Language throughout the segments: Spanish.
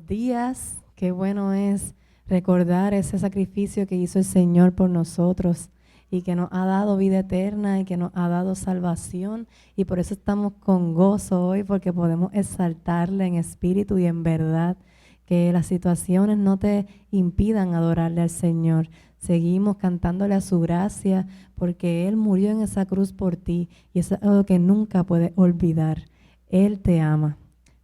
Buenos días, qué bueno es recordar ese sacrificio que hizo el Señor por nosotros y que nos ha dado vida eterna y que nos ha dado salvación, y por eso estamos con gozo hoy, porque podemos exaltarle en espíritu y en verdad. Que las situaciones no te impidan adorarle al Señor. Seguimos cantándole a su gracia, porque Él murió en esa cruz por ti, y eso es algo que nunca puedes olvidar. Él te ama.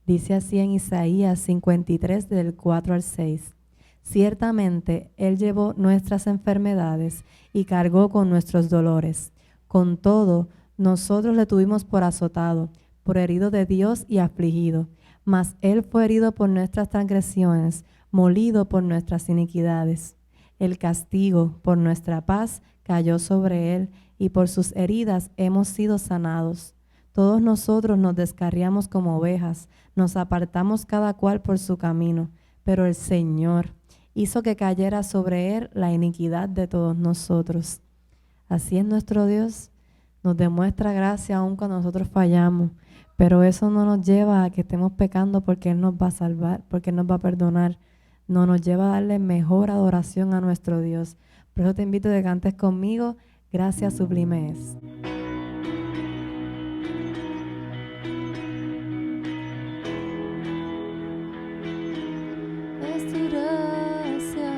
Dice así en Isaías 53, del 4 al 6. Ciertamente Él llevó nuestras enfermedades y cargó con nuestros dolores. Con todo, nosotros le tuvimos por azotado, por herido de Dios y afligido. Mas Él fue herido por nuestras transgresiones, molido por nuestras iniquidades. El castigo por nuestra paz cayó sobre Él, y por sus heridas hemos sido sanados. Todos nosotros nos descarriamos como ovejas, nos apartamos cada cual por su camino, pero el Señor hizo que cayera sobre Él la iniquidad de todos nosotros. Así es nuestro Dios, nos demuestra gracia aun cuando nosotros fallamos. Pero eso no nos lleva a que estemos pecando porque Él nos va a salvar, porque Él nos va a perdonar. No, nos lleva a darle mejor adoración a nuestro Dios. Por eso te invito a que cantes conmigo, gracias sublime es. Es tu gracia.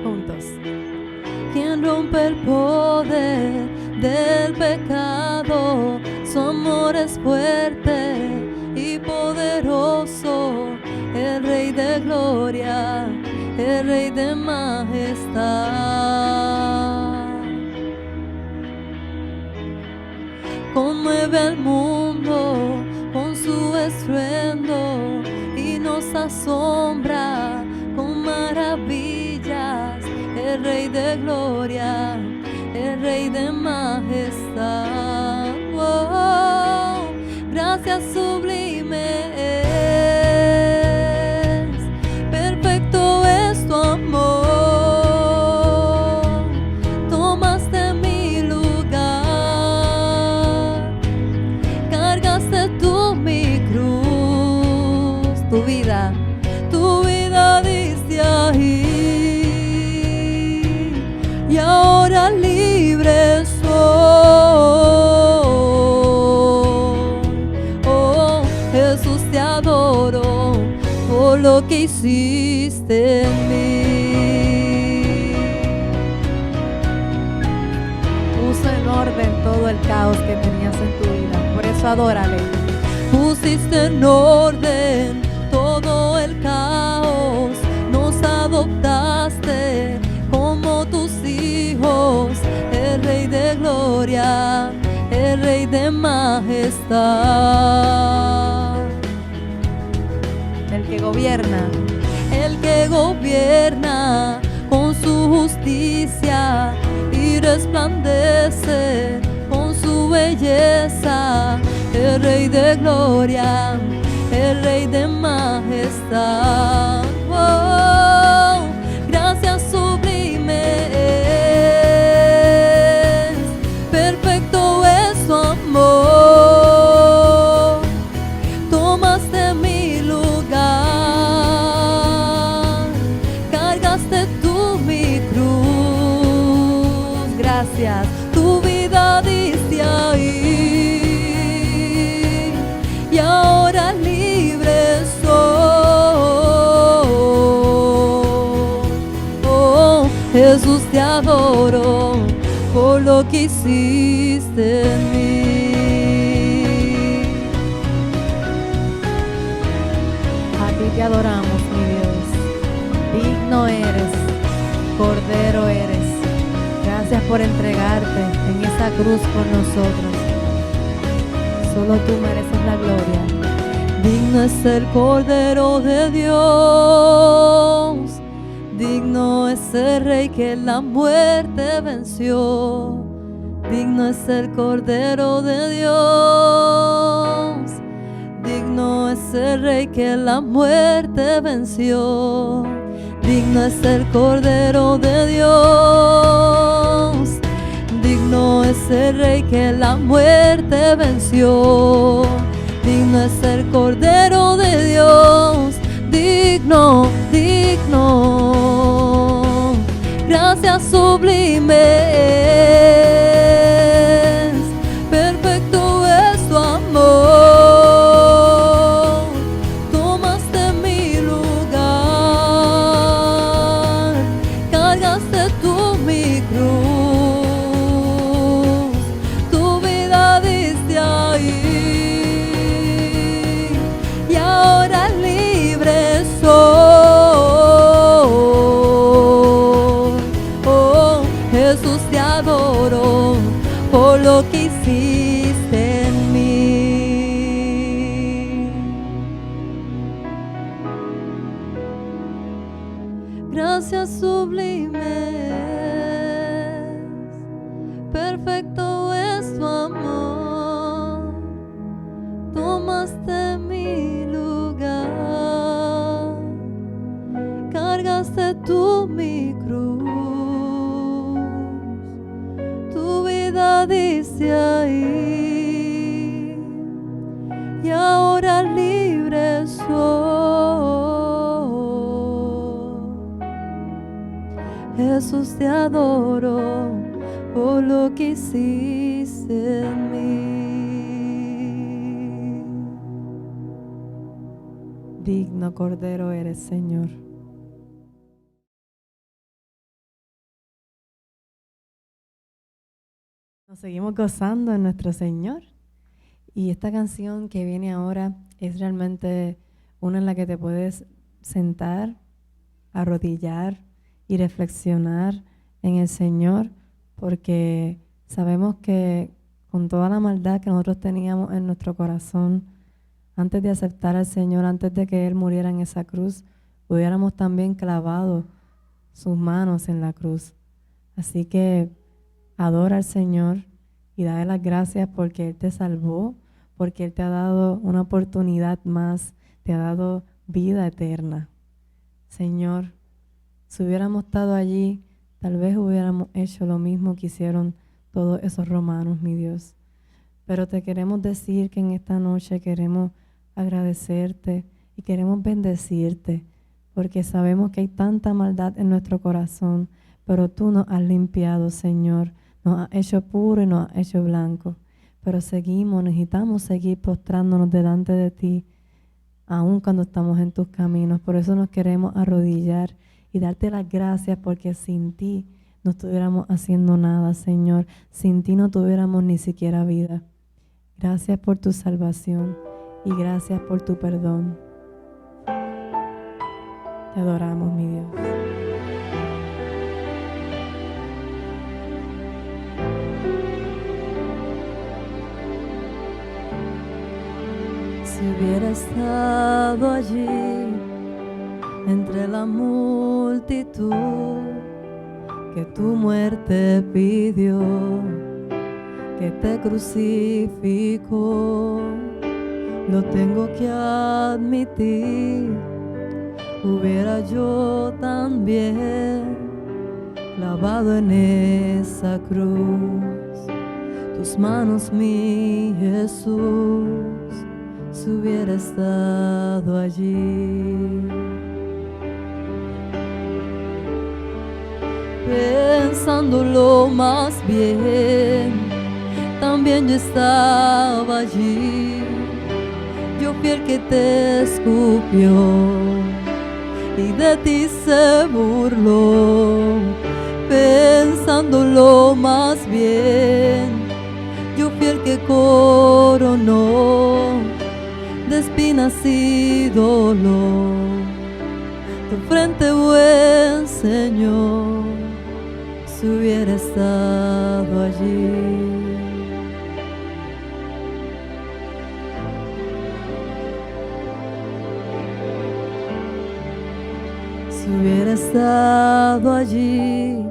Juntos. Quien rompe el poder del pecado, su amor es fuerte y poderoso, el Rey de gloria, el Rey de majestad. Conmueve al mundo con su estruendo y nos asombra con maravillas, el Rey de gloria, el Rey de majestad. Oh, gracias sublime es, perfecto es tu amor. Tomaste mi lugar, cargaste tú mi cruz, tu vida diste ahí. Y ahora libre soy. Oh, Jesús, te adoro por lo que hiciste en mí. Puso en orden todo el caos que tenías en tu vida. Por eso adórale. Pusiste en orden todo el caos. Nos adoptaste como tus hijos, el Rey de gloria, el Rey de majestad. El que gobierna con su justicia y resplandece con su belleza, el Rey de gloria, el Rey de majestad. Oh, gracias sublime es, perfecto es tu amor. Tomaste mi lugar, cargaste tú mi cruz. Gracias, tu vida diste ahí. Y ahora libre soy. Oh, Jesús, te adoro por lo que hiciste en mí. A ti te adoramos, mi Dios. Digno eres, Cordero eres. Gracias por entregarte en esa cruz por nosotros. Solo tú mereces la gloria. Digno es el Cordero de Dios, digno es el Rey que la muerte venció. Digno es el Cordero de Dios, digno es el Rey que la muerte venció. Digno es el Cordero de Dios, Digno es el Rey que la muerte venció. Digno es el Cordero de Dios. Digno, digno. Gracias sublimes. Perfecto es tu amor. Tomaste mi lugar. Cargaste tú mi cruz. Tu vida diste ahí. Y ahora libre soy. Oh, Jesús, te adoro por lo que hiciste en mí. Gracias sublimes, perfecto es tu amor. Tomaste mi lugar, cargaste tú mi cruz. Tu vida diste ahí, y ahora libre soy. Jesús, te adoro por lo que hiciste en mí. Digno Cordero eres, Señor. Nos seguimos gozando en nuestro Señor. Y esta canción que viene ahora es realmente una en la que te puedes sentar, arrodillar y reflexionar en el Señor, porque sabemos que con toda la maldad que nosotros teníamos en nuestro corazón, antes de aceptar al Señor, antes de que Él muriera en esa cruz, hubiéramos también clavado sus manos en la cruz. Así que adora al Señor y dale las gracias porque Él te salvó, porque Él te ha dado una oportunidad más, te ha dado vida eterna. Señor, si hubiéramos estado allí, tal vez hubiéramos hecho lo mismo que hicieron todos esos romanos, mi Dios. Pero te queremos decir que en esta noche queremos agradecerte y queremos bendecirte, porque sabemos que hay tanta maldad en nuestro corazón, pero tú nos has limpiado, Señor, nos has hecho puro y nos has hecho blanco. Pero necesitamos seguir postrándonos delante de ti, aun cuando estamos en tus caminos. Por eso nos queremos arrodillar y darte las gracias, porque sin ti no estuviéramos haciendo nada, Señor. Sin ti no tuviéramos ni siquiera vida. Gracias por tu salvación y gracias por tu perdón. Te adoramos, mi Dios. Si hubiera estado allí entre la multitud que tu muerte pidió, que te crucificó, lo tengo que admitir, hubiera yo también clavado en esa cruz tus manos, mi Jesús, si hubiera estado allí. Pensándolo más bien, también yo estaba allí, yo fui el que te escupió y de ti se burló. Pensándolo más bien, yo fui el que coronó de espinas y dolor tu frente, buen Señor, si hubiera estado allí. Si hubiera estado allí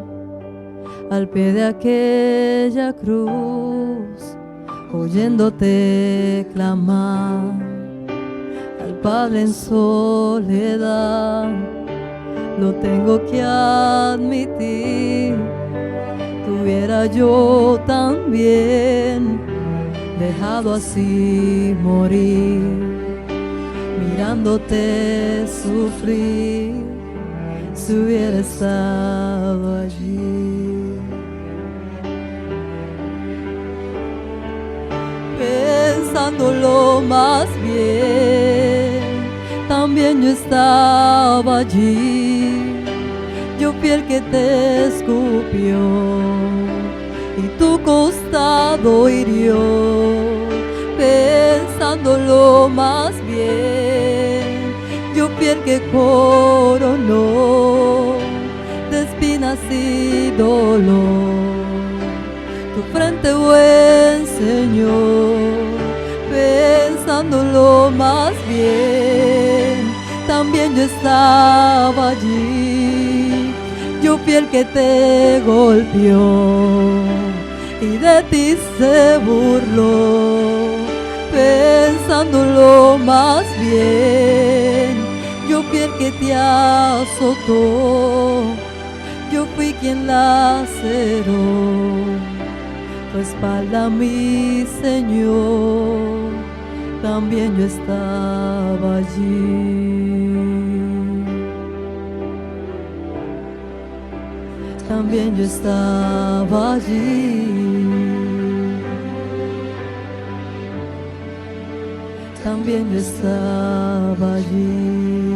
al pie de aquella cruz, oyéndote clamar al Padre en soledad, lo tengo que admitir, tú hubiera yo también dejado así morir, mirándote sufrir, si hubiera estado allí. Pensándolo más bien, también yo estaba allí. Yo fui el que te escupió y tu costado hirió. Pensándolo más bien, yo fui el que coronó de espinas y dolor tu frente, buen Señor. Pensándolo más bien, también yo estaba allí. Yo fui el que te golpeó y de ti se burló. Pensándolo más bien, yo fui el que te azotó. Yo fui quien laceró tu espalda, mi Señor. También yo estaba allí. También yo estaba allí. También yo estaba allí.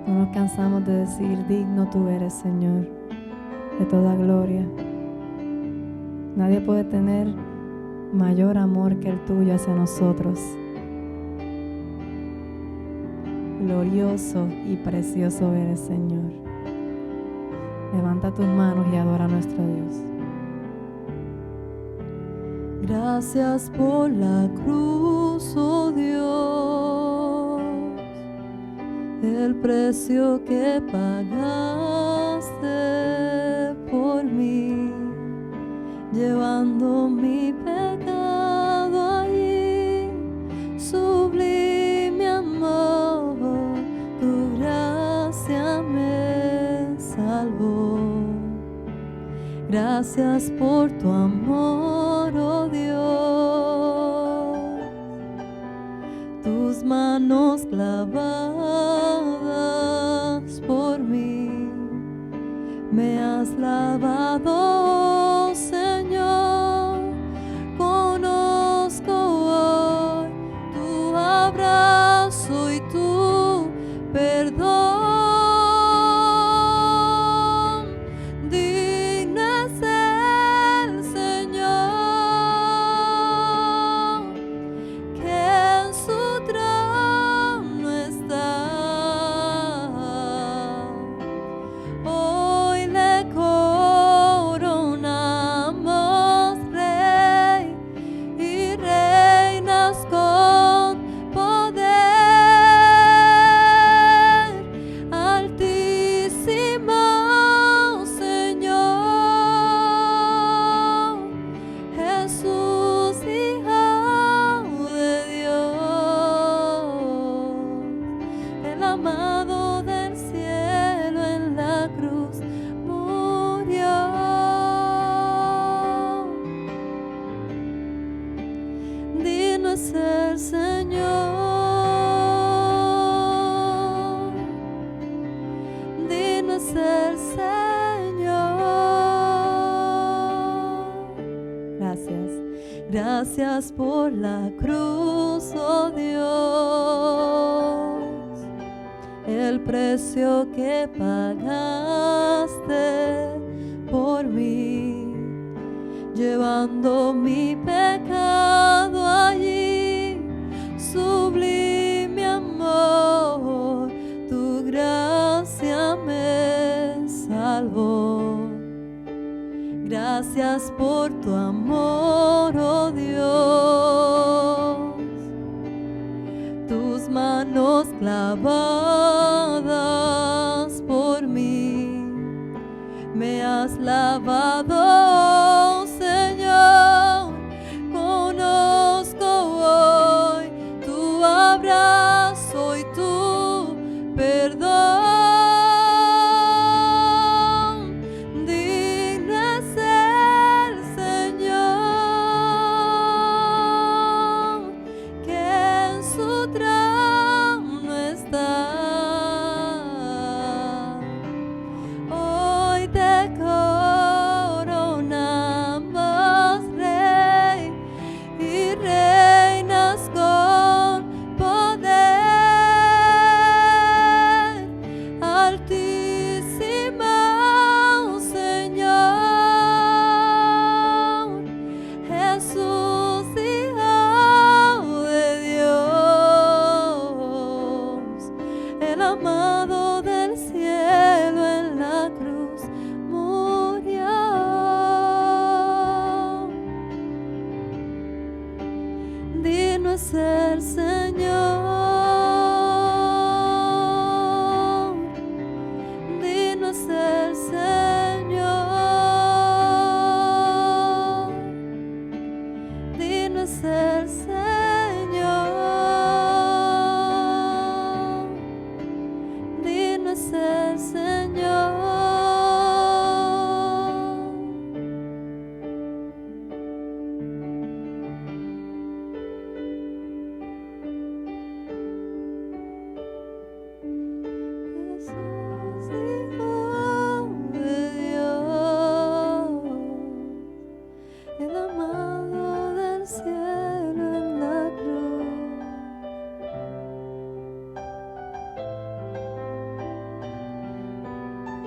No nos cansamos de decir, digno tú eres, Señor, de toda gloria. Nadie puede tener mayor amor que el tuyo hacia nosotros. Glorioso y precioso eres, Señor. Levanta tus manos y adora a nuestro Dios. Gracias por la cruz, oh Dios, el precio que pagaste por mí, llevando mi pecado allí. Sublime amor, tu gracia me salvó. Gracias por tu amor, oh Dios, tus manos clavadas por mí, me has lavado, Señor. Conozco hoy tu abrazo y tu perdón. Digno es el Señor, que en su trono está. Hoy le coronamos Rey y reinas con poder. Altísimo Señor, Jesús, Hijo de Dios, el amado del cielo en la cruz murió. Digno es el Señor, digno es el Señor. Gracias. Gracias por la cruz, oh Dios, el precio que pagaste por mí, llevando mi pecado allí. Sublime amor, tu gracia me salvó. Gracias por tu amor, oh Dios, tus manos clavadas por mí, me has lavado, Señor.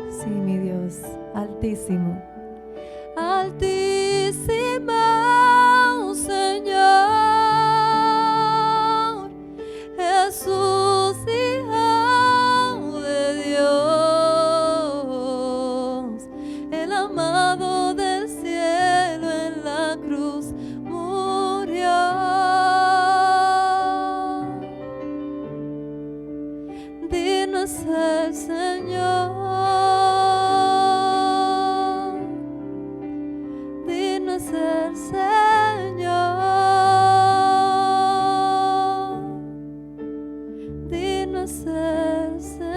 Sí, mi Dios, altísimo. Altísimo Señor, Jesús, Hijo de Dios, el amado del cielo en la cruz murió. Digno es el Señor. El Señor, digno es el Señor.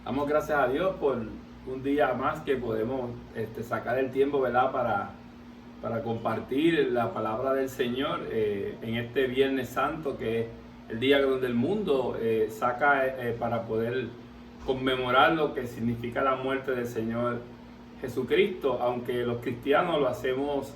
Damos gracias a Dios por un día más que podemos sacar el tiempo, ¿verdad?, para compartir la palabra del Señor en este Viernes Santo, que es el día donde el mundo saca para poder conmemorar lo que significa la muerte del Señor Jesucristo. Aunque los cristianos lo hacemos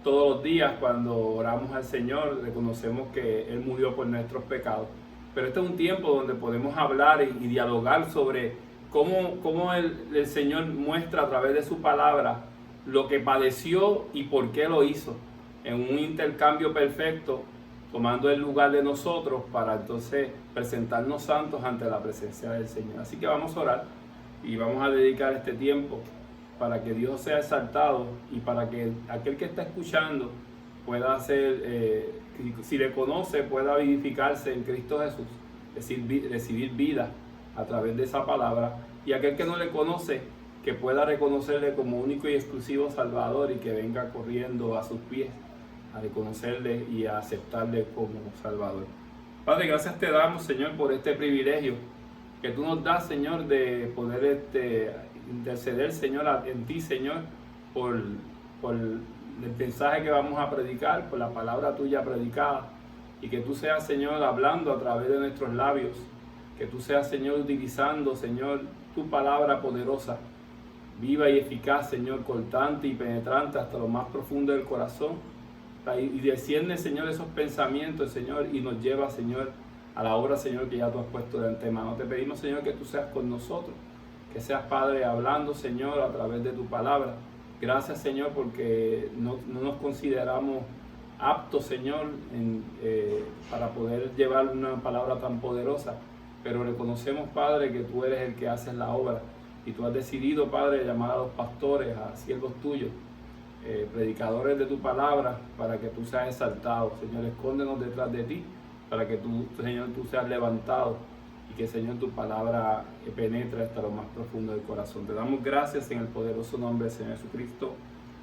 todos los días cuando oramos al Señor, reconocemos que Él murió por nuestros pecados. Pero este es un tiempo donde podemos hablar y dialogar sobre cómo el Señor muestra a través de su palabra lo que padeció y por qué lo hizo, en un intercambio perfecto, tomando el lugar de nosotros para entonces presentarnos santos ante la presencia del Señor. Así que vamos a orar y vamos a dedicar este tiempo para que Dios sea exaltado y para que aquel que está escuchando pueda ser, si le conoce, pueda vivificarse en Cristo Jesús, es decir, recibir vida a través de esa palabra, y aquel que no le conoce, que pueda reconocerle como único y exclusivo Salvador y que venga corriendo a sus pies a reconocerle y a aceptarle como Salvador. Padre, gracias te damos, Señor, por este privilegio que tú nos das, Señor, de poder interceder, Señor, en ti, Señor, por el mensaje que vamos a predicar, por la palabra tuya predicada, y que tú seas, Señor, hablando a través de nuestros labios, que tú seas, Señor, utilizando, Señor, tu palabra poderosa, viva y eficaz, Señor, cortante y penetrante hasta lo más profundo del corazón, y desciende, Señor, esos pensamientos, Señor, y nos lleva, Señor, a la obra, Señor, que ya tú has puesto de antemano. Te pedimos, Señor, que tú seas con nosotros, que seas, Padre, hablando, Señor, a través de tu palabra. Gracias, Señor, porque no nos consideramos aptos, Señor, para poder llevar una palabra tan poderosa, pero reconocemos, Padre, que tú eres el que haces la obra. Y tú has decidido, Padre, llamar a los pastores, a siervos tuyos, predicadores de tu palabra, para que tú seas exaltado. Señor, escóndenos detrás de ti, para que tú, Señor, tú seas levantado y que, Señor, tu palabra penetre hasta lo más profundo del corazón. Te damos gracias en el poderoso nombre del Señor Jesucristo.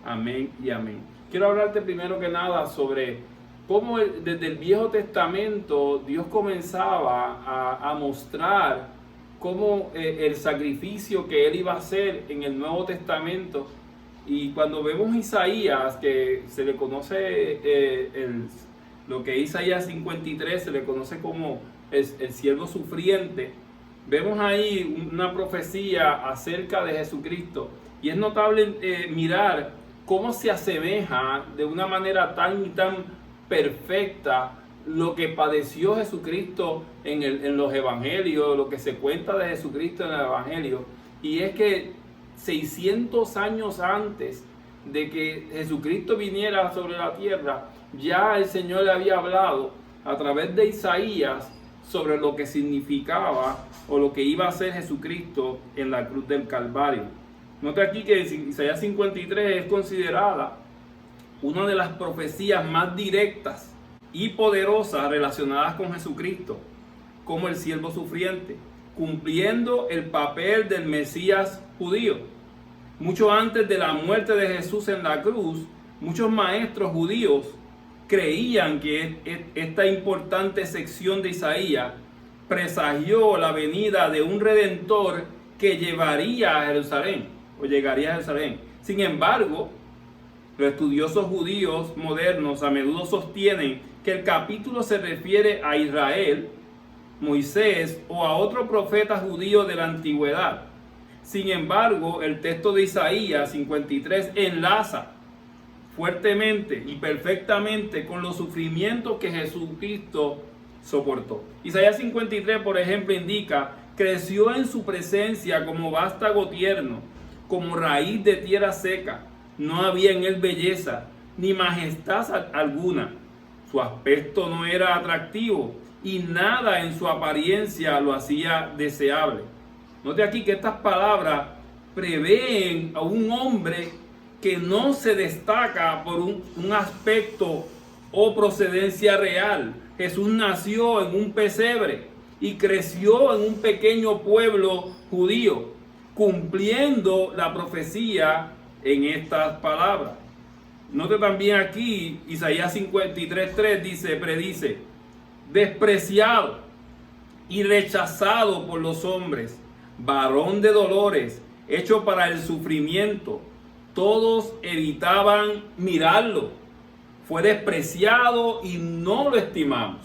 Amén y amén. Quiero hablarte primero que nada sobre cómo desde el Viejo Testamento Dios comenzaba a mostrar cómo el sacrificio que Él iba a hacer en el Nuevo Testamento. Y cuando vemos Isaías, que se le conoce lo que Isaías 53 se le conoce como el siervo sufriente, vemos ahí una profecía acerca de Jesucristo, Y es notable mirar cómo se asemeja de una manera tan y tan perfecta lo que padeció Jesucristo en los evangelios, lo que se cuenta de Jesucristo en el evangelio. Y es que 600 años antes de que Jesucristo viniera sobre la tierra, ya el Señor le había hablado a través de Isaías sobre lo que significaba o lo que iba a hacer Jesucristo en la cruz del Calvario. Note aquí que Isaías 53 es considerada una de las profecías más directas y poderosas relacionadas con Jesucristo como el siervo sufriente, cumpliendo el papel del Mesías judío. Mucho antes de la muerte de Jesús en la cruz, muchos maestros judíos creían que esta importante sección de Isaías presagió la venida de un redentor que llevaría a Jerusalén o llegaría a Jerusalén. Sin embargo, los estudiosos judíos modernos a menudo sostienen que el capítulo se refiere a Israel, Moisés o a otro profeta judío de la antigüedad. Sin embargo, el texto de Isaías 53 enlaza fuertemente y perfectamente con los sufrimientos que Jesucristo soportó. Isaías 53, por ejemplo, indica: creció en su presencia como vástago tierno, como raíz de tierra seca. No había en él belleza ni majestad alguna. Su aspecto no era atractivo y nada en su apariencia lo hacía deseable. Note aquí que estas palabras prevén a un hombre que no se destaca por un aspecto o procedencia real. Jesús nació en un pesebre y creció en un pequeño pueblo judío, cumpliendo la profecía en estas palabras. Note también aquí, Isaías 53:3 predice: despreciado y rechazado por los hombres, varón de dolores, hecho para el sufrimiento. Todos evitaban mirarlo. Fue despreciado y no lo estimamos.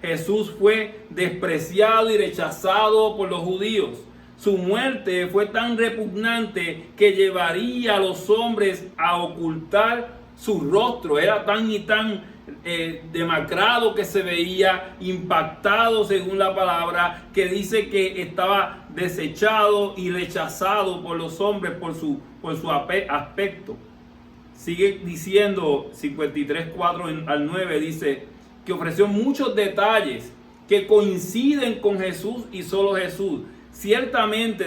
Jesús fue despreciado y rechazado por los judíos. Su muerte fue tan repugnante que llevaría a los hombres a ocultar su rostro. Era tan y tan demacrado que se veía, impactado según la palabra, que dice que estaba desechado y rechazado por los hombres por su aspecto. Sigue diciendo 53:4-9, dice que ofreció muchos detalles que coinciden con Jesús y solo Jesús. Ciertamente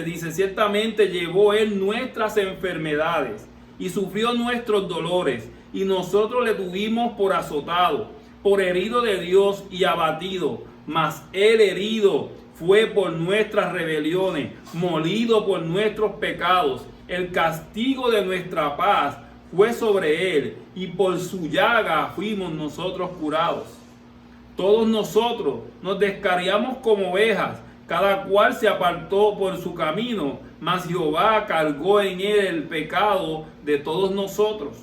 llevó él nuestras enfermedades y sufrió nuestros dolores, y nosotros le tuvimos por azotado, por herido de Dios y abatido. Mas él herido fue por nuestras rebeliones, molido por nuestros pecados. El castigo de nuestra paz fue sobre él, y por su llaga fuimos nosotros curados. Todos nosotros nos descarriamos como ovejas, cada cual se apartó por su camino, mas Jehová cargó en él el pecado de todos nosotros.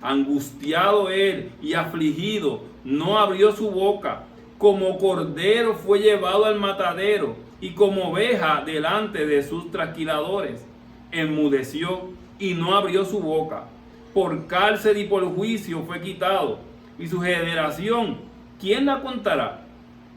Angustiado él y afligido, no abrió su boca. Como cordero fue llevado al matadero, y como oveja delante de sus trasquiladores. Enmudeció y no abrió su boca. Por cárcel y por juicio fue quitado. Y su generación, ¿quién la contará?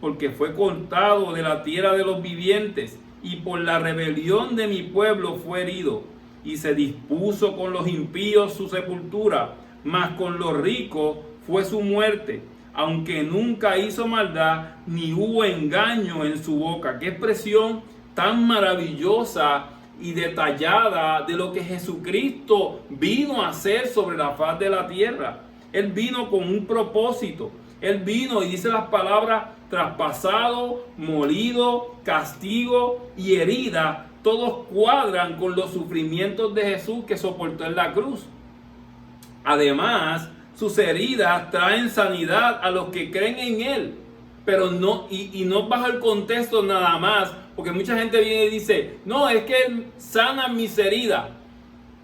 Porque fue cortado de la tierra de los vivientes, y por la rebelión de mi pueblo fue herido. Y se dispuso con los impíos su sepultura, mas con los ricos fue su muerte, aunque nunca hizo maldad, ni hubo engaño en su boca. Qué expresión tan maravillosa y detallada de lo que Jesucristo vino a hacer sobre la faz de la tierra. Él vino con un propósito. Él vino y dice las palabras: traspasado, molido, castigo y herida. Todos cuadran con los sufrimientos de Jesús que soportó en la cruz. Además, sus heridas traen sanidad a los que creen en él, pero no, y no bajo el contexto nada más, porque mucha gente viene y dice: no, es que él sana mis heridas.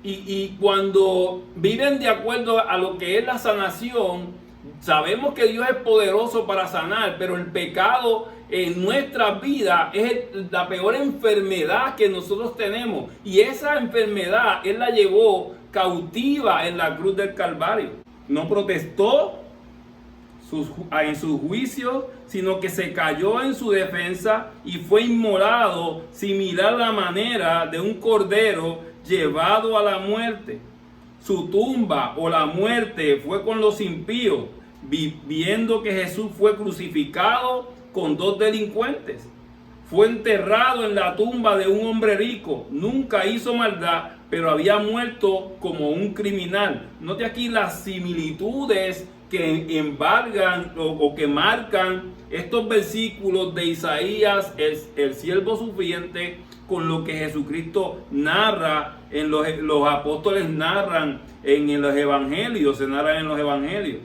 Y cuando viven de acuerdo a lo que es la sanación, sabemos que Dios es poderoso para sanar, pero el pecado en nuestra vida es la peor enfermedad que nosotros tenemos. Y esa enfermedad Él la llevó cautiva en la cruz del Calvario. No protestó en su juicio, sino que se cayó en su defensa y fue inmolado similar a la manera de un cordero llevado a la muerte. Su tumba o la muerte fue con los impíos, viendo que Jesús fue crucificado con dos delincuentes. Fue enterrado en la tumba de un hombre rico. Nunca hizo maldad, pero había muerto como un criminal. Note aquí las similitudes que embargan o que marcan estos versículos de Isaías, el siervo sufriente, con lo que Jesucristo narra, los apóstoles narran en los evangelios, se narran en los evangelios.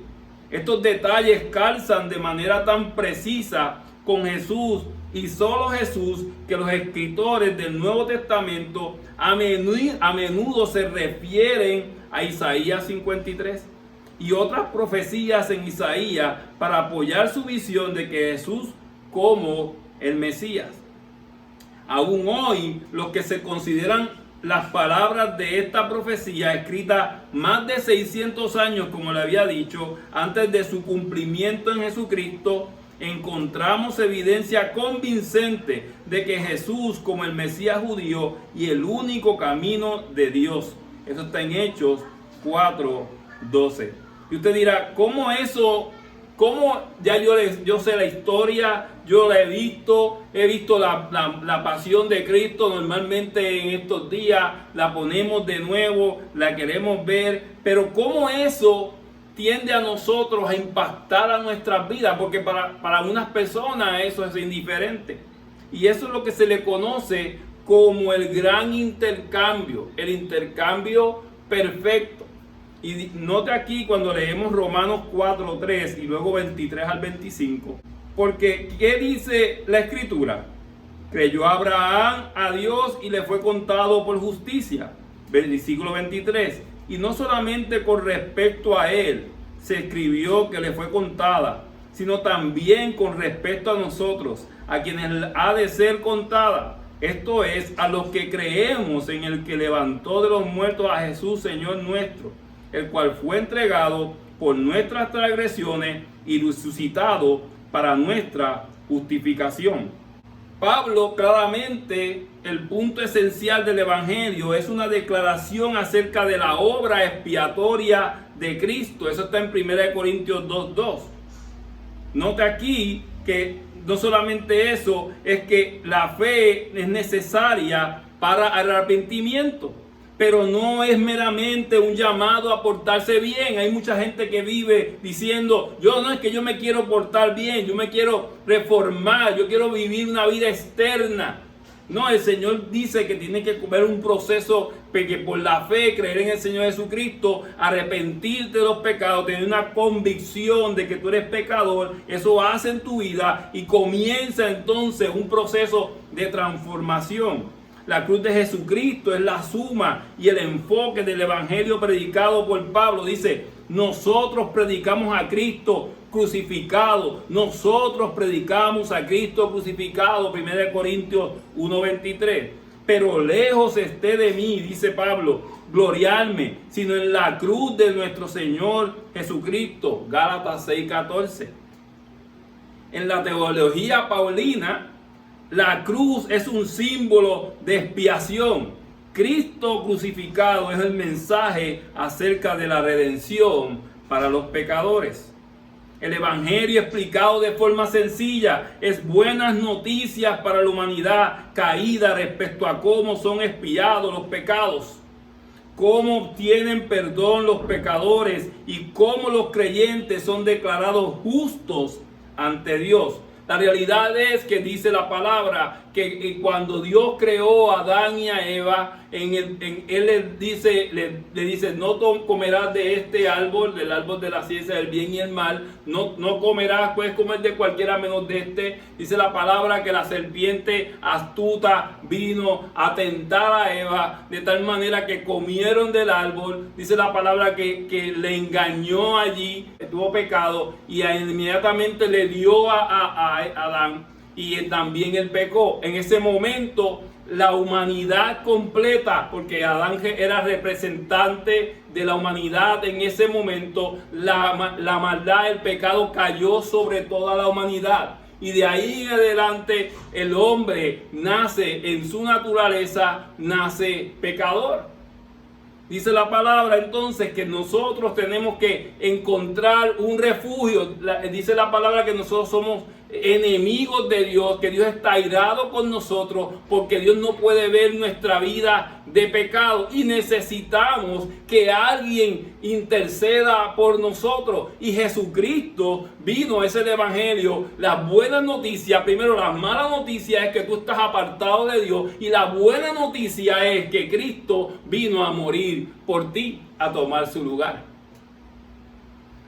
Estos detalles calzan de manera tan precisa con Jesús y solo Jesús, que los escritores del Nuevo Testamento a menudo se refieren a Isaías 53 y otras profecías en Isaías para apoyar su visión de que Jesús como el Mesías. Aún hoy, los que se consideran las palabras de esta profecía, escrita más de 600 años, como le había dicho, antes de su cumplimiento en Jesucristo, encontramos evidencia convincente de que Jesús como el Mesías judío y el único camino de Dios. Eso está en Hechos 4:12. Y usted dirá, ¿cómo eso? ¿Cómo ya yo sé la historia? Yo la he visto la pasión de Cristo. Normalmente en estos días la ponemos de nuevo, la queremos ver, pero ¿cómo eso tiende a nosotros a impactar a nuestras vidas? Porque para unas personas eso es indiferente. Y eso es lo que se le conoce como el gran intercambio, el intercambio perfecto. Y note aquí cuando leemos Romanos 4:3 y luego 23 al 25. Porque ¿qué dice la Escritura? Creyó Abraham a Dios y le fue contado por justicia. Versículo 23. Y no solamente con respecto a él se escribió que le fue contada, sino también con respecto a nosotros, a quienes ha de ser contada. Esto es, a los que creemos en el que levantó de los muertos a Jesús, Señor nuestro, el cual fue entregado por nuestras transgresiones y resucitado para nuestra justificación. Pablo, claramente, el punto esencial del Evangelio es una declaración acerca de la obra expiatoria de Cristo. Eso está en 1 Corintios 2:2. Note aquí que no solamente eso, es que la fe es necesaria para el arrepentimiento, pero no es meramente un llamado a portarse bien. Hay mucha gente que vive diciendo, no es que yo me quiero portar bien, yo me quiero reformar, yo quiero vivir una vida externa. No, el Señor dice que tiene que haber un proceso que por la fe, creer en el Señor Jesucristo, arrepentirte de los pecados, tener una convicción de que tú eres pecador. Eso hace en tu vida y comienza entonces un proceso de transformación. La cruz de Jesucristo es la suma y el enfoque del evangelio predicado por Pablo. Dice, nosotros predicamos a Cristo crucificado. Nosotros predicamos a Cristo crucificado. 1 Corintios 1:23. Pero lejos esté de mí, dice Pablo, gloriarme, sino en la cruz de nuestro Señor Jesucristo. Gálatas 6:14. En la teología paulina, la cruz es un símbolo de expiación. Cristo crucificado es el mensaje acerca de la redención para los pecadores. El evangelio explicado de forma sencilla es buenas noticias para la humanidad caída respecto a cómo son expiados los pecados, cómo obtienen perdón los pecadores y cómo los creyentes son declarados justos ante Dios. La realidad es que dice la palabra que cuando Dios creó a Adán y a Eva, Él le dice, no comerás de este árbol, del árbol de la ciencia del bien y el mal, no comerás, puedes comer de cualquiera menos de este. Dice la palabra que la serpiente astuta vino a tentar a Eva de tal manera que comieron del árbol. Dice la palabra que le engañó allí, tuvo pecado y inmediatamente le dio a Adán y también él pecó. En ese momento la humanidad completa, porque Adán era representante de la humanidad en ese momento, la maldad, el pecado cayó sobre toda la humanidad. Y de ahí en adelante el hombre nace en su naturaleza, nace pecador. Dice la palabra entonces que nosotros tenemos que encontrar un refugio. Dice la palabra que nosotros somos enemigos de Dios, que Dios está airado con nosotros porque Dios no puede ver nuestra vida de pecado y necesitamos que alguien interceda por nosotros. Y Jesucristo vino, ese es el evangelio, las buenas noticias. Primero, la mala noticia es que tú estás apartado de Dios, y la buena noticia es que Cristo vino a morir por ti, a tomar su lugar.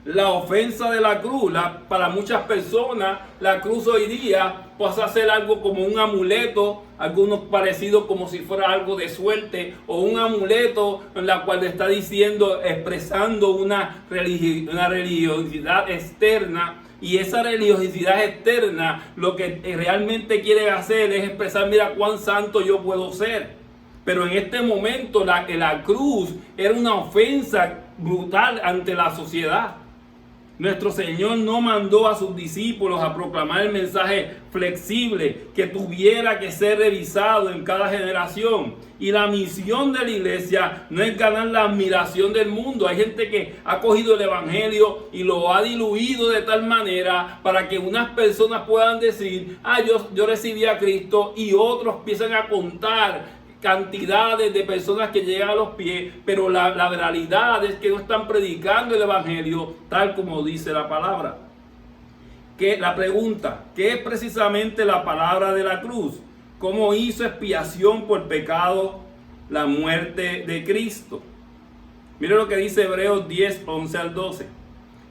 La ofensa de la cruz, para muchas personas, la cruz hoy día pasa a ser algo como un amuleto, algunos parecidos como si fuera algo de suerte, o un amuleto en la cual está diciendo, expresando una religiosidad externa. Y esa religiosidad externa lo que realmente quiere hacer es expresar, mira cuán santo yo puedo ser. Pero en este momento la cruz era una ofensa brutal ante la sociedad. Nuestro Señor no mandó a sus discípulos a proclamar el mensaje flexible que tuviera que ser revisado en cada generación. Y la misión de la iglesia no es ganar la admiración del mundo. Hay gente que ha cogido el evangelio y lo ha diluido de tal manera para que unas personas puedan decir, yo recibí a Cristo, y otros empiezan a contar cantidades de personas que llegan a los pies, pero la realidad es que no están predicando el evangelio tal como dice la palabra. La pregunta, ¿qué es precisamente la palabra de la cruz? ¿Cómo hizo expiación por pecado la muerte de Cristo? Mire lo que dice Hebreos 10, 11 al 12.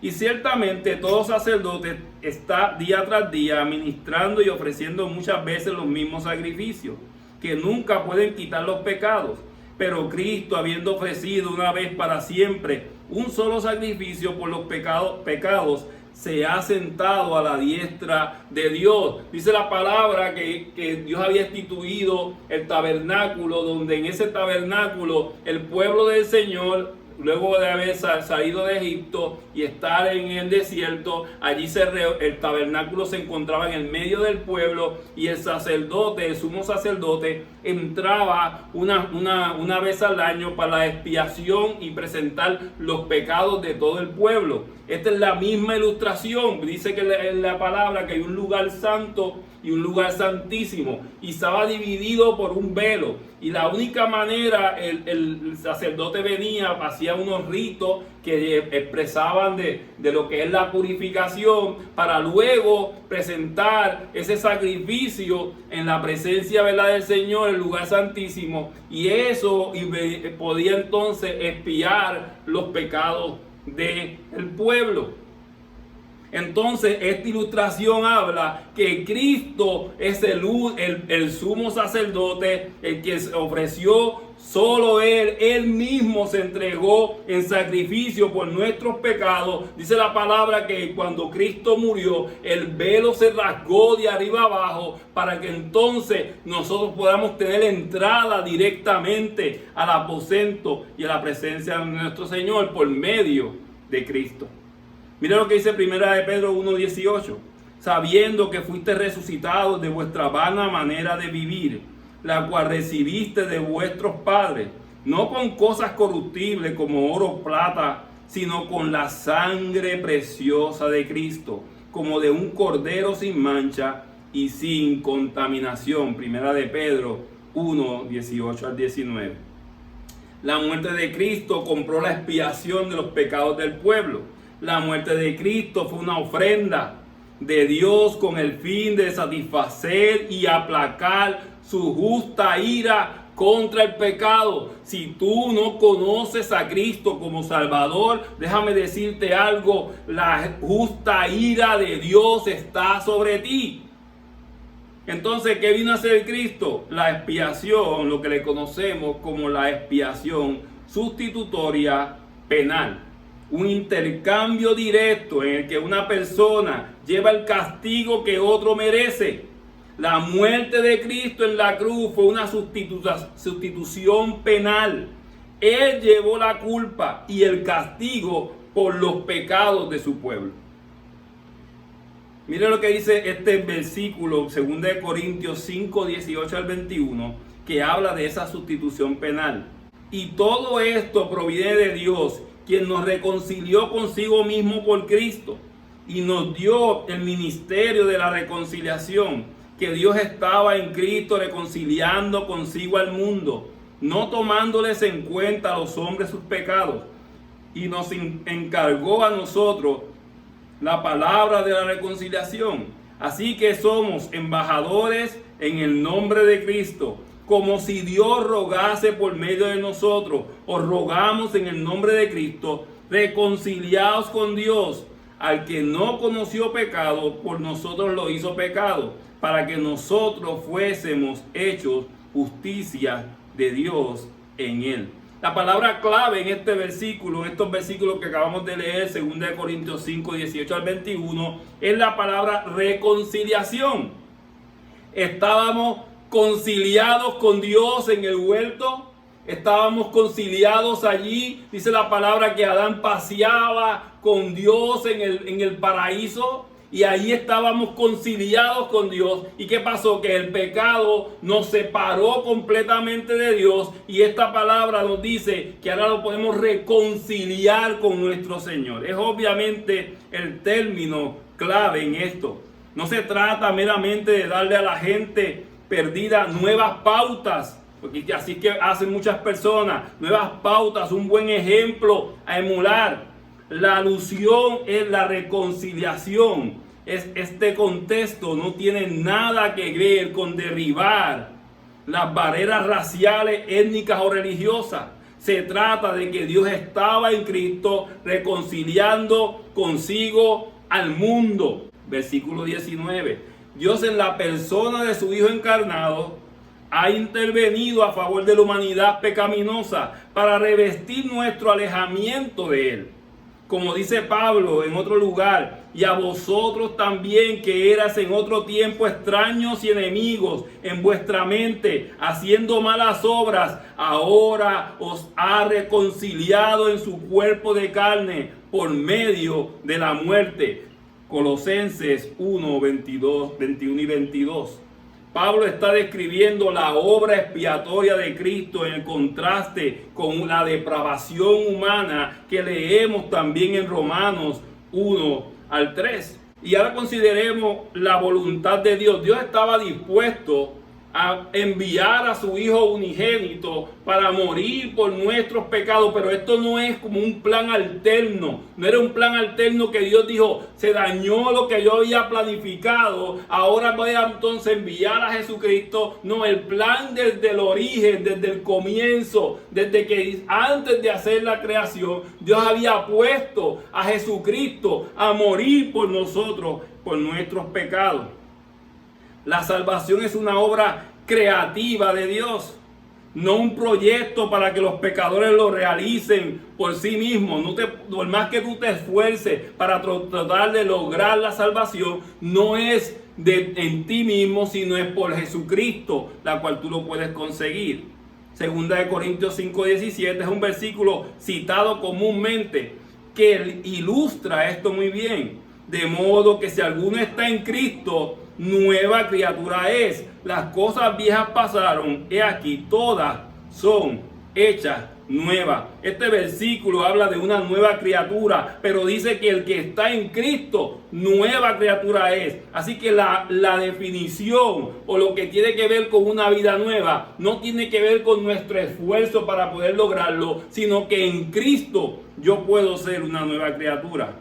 Y ciertamente todo sacerdote está día tras día ministrando y ofreciendo muchas veces los mismos sacrificios, que nunca pueden quitar los pecados. Pero Cristo, habiendo ofrecido una vez para siempre un solo sacrificio por los pecados, se ha sentado a la diestra de Dios. Dice la palabra que Dios había instituido el tabernáculo, donde en ese tabernáculo el pueblo del Señor, luego de haber salido de Egipto y estar en el desierto, allí el tabernáculo se encontraba en el medio del pueblo, y el sacerdote, el sumo sacerdote, entraba una vez al año para la expiación y presentar los pecados de todo el pueblo. Esta es la misma ilustración. Dice que en la palabra que hay un lugar santo y un lugar santísimo, y estaba dividido por un velo, y la única manera, el sacerdote venía, hacía unos ritos que expresaban de lo que es la purificación, para luego presentar ese sacrificio en la presencia, ¿verdad?, del Señor, el lugar santísimo, y eso podía entonces expiar los pecados del pueblo. Entonces esta ilustración habla que Cristo es el sumo sacerdote, el que se ofreció, solo Él mismo se entregó en sacrificio por nuestros pecados. Dice la palabra que cuando Cristo murió, el velo se rasgó de arriba abajo, para que entonces nosotros podamos tener entrada directamente al aposento y a la presencia de nuestro Señor por medio de Cristo. Mira lo que dice 1 Pedro 1:18. Sabiendo que fuiste resucitados de vuestra vana manera de vivir, la cual recibiste de vuestros padres, no con cosas corruptibles como oro o plata, sino con la sangre preciosa de Cristo, como de un cordero sin mancha y sin contaminación. 1 Pedro 1:18 al 19. La muerte de Cristo compró la expiación de los pecados del pueblo. La muerte de Cristo fue una ofrenda de Dios con el fin de satisfacer y aplacar su justa ira contra el pecado. Si tú no conoces a Cristo como Salvador, déjame decirte algo: la justa ira de Dios está sobre ti. Entonces, ¿qué vino a hacer Cristo? La expiación, lo que le conocemos como la expiación sustitutoria penal. Un intercambio directo en el que una persona lleva el castigo que otro merece. La muerte de Cristo en la cruz fue una sustitución penal. Él llevó la culpa y el castigo por los pecados de su pueblo. Mire lo que dice este versículo, 2 Corintios 5, 18 al 21, que habla de esa sustitución penal. Y todo esto proviene de Dios, quien nos reconcilió consigo mismo por Cristo y nos dio el ministerio de la reconciliación, que Dios estaba en Cristo reconciliando consigo al mundo, no tomándoles en cuenta a los hombres sus pecados, y nos encargó a nosotros la palabra de la reconciliación. Así que somos embajadores en el nombre de Cristo, como si Dios rogase por medio de nosotros. Os rogamos en el nombre de Cristo, reconciliados con Dios. Al que no conoció pecado, por nosotros lo hizo pecado, para que nosotros fuésemos hechos justicia de Dios en él. La palabra clave en este versículo, en estos versículos que acabamos de leer, 2 Corintios 5, 18 al 21, es la palabra reconciliación. Estábamos conciliados con Dios en el huerto, estábamos conciliados allí. Dice la palabra que Adán paseaba con Dios en el paraíso, y allí estábamos conciliados con Dios. ¿Y qué pasó? Que el pecado nos separó completamente de Dios, y esta palabra nos dice que ahora lo podemos reconciliar con nuestro Señor. Es obviamente el término clave en esto. No se trata meramente de darle a la gente perdida nuevas pautas, porque así que hacen muchas personas, nuevas pautas, un buen ejemplo a emular. La alusión es la reconciliación. Este contexto no tiene nada que ver con derribar las barreras raciales, étnicas o religiosas. Se trata de que Dios estaba en Cristo reconciliando consigo al mundo. Versículo 19. Dios, en la persona de su Hijo encarnado, ha intervenido a favor de la humanidad pecaminosa para revestir nuestro alejamiento de Él. Como dice Pablo en otro lugar, y a vosotros también, que eras en otro tiempo extraños y enemigos en vuestra mente, haciendo malas obras, ahora os ha reconciliado en su cuerpo de carne por medio de la muerte. Colosenses 1, 21 y 22. Pablo está describiendo la obra expiatoria de Cristo en el contraste con la depravación humana que leemos también en Romanos 1 al 3. Y ahora consideremos la voluntad de Dios. Dios estaba dispuesto a enviar a su Hijo unigénito para morir por nuestros pecados, pero esto no es como un plan alterno. No era un plan alterno que Dios dijo, se dañó lo que yo había planificado, ahora voy a entonces enviar a Jesucristo. No, el plan desde el origen, desde el comienzo, desde que antes de hacer la creación, Dios había puesto a Jesucristo a morir por nosotros, por nuestros pecados. La salvación es una obra creativa de Dios, no un proyecto para que los pecadores lo realicen por sí mismos. Por más que tú te esfuerces para tratar de lograr la salvación, no es en ti mismo, sino es por Jesucristo, la cual tú lo puedes conseguir. 2 Corintios 5:17 es un versículo citado comúnmente que ilustra esto muy bien. De modo que si alguno está en Cristo, nueva criatura es. Las cosas viejas pasaron, he aquí todas son hechas nuevas. Este versículo habla de una nueva criatura, pero dice que el que está en Cristo, nueva criatura es. Así que la definición o lo que tiene que ver con una vida nueva no tiene que ver con nuestro esfuerzo para poder lograrlo, sino que en Cristo yo puedo ser una nueva criatura.